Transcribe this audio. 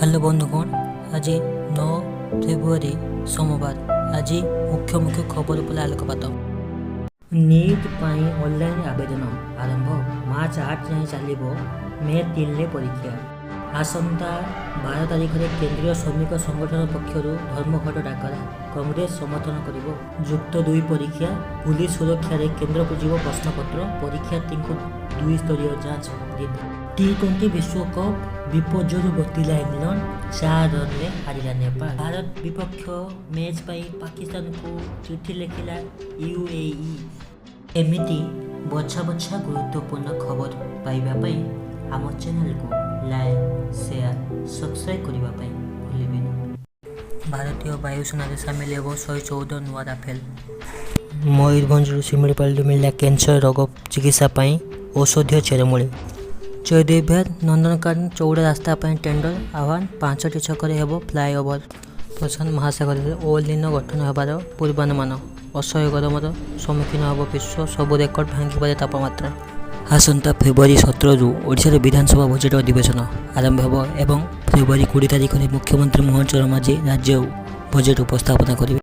Hello बंधुगण आज 9 February सोमवार आज मुख्य मुख्य खबर पर आलोकपात। नीट पाई ऑनलाइन आवेदन आरंभ मार्च 8 जाए चलो मे 3 परीक्षा आसंता 12 तारिख में केंद्रीय श्रमिक संगठन पक्षर धर्मघट डाकरा कांग्रेस समर्थन कर युक्त 2 परीक्षा पुलिस सुरक्षा केंद्र को जीव प्रश्नपत्र परीक्षार्थी को 2 स्तरीय जांच T20 विश्वकप विपर्यय बतिला इंग्लैंड 4 रन में हारिला नेपाल। भारत विपक्ष मैच पर पाकिस्तान को चिठी लिखिला UAE। एमिति बछा बछा गुरुत्वपूर्ण खबर पाइबापी आम चैनल को लाइक शेयर सब्सक्राइब करने भूलें। भारतीय वायुसेना सामिल हो 114 नुआ राफेल। मयूरभंज शिमिलीपाल मिलला कैंसर रोग चिकित्सा औषधीय चेरमूली। जयदेव नंदनकानन चौड़ा रास्ता टेंडर आह्वान 5टी छकरे हेब फ्लाईओवर। प्रशांत महासागर ओल दिन गठन होबार पूर्वानुमान। असह्य गरमर सम्मुखीन होब विश्व सबु रेकर्ड भांगी तापमात्रा। आसंता फेब्रुआरी 17 रु ओडिशा विधानसभा बजेट अधिवेशन आरंभ होब एवं फेब्रुआरी 20 तारिख में मुख्यमंत्री मोहन चरण माझी राज्य बजेट उपस्थापना करेंगे।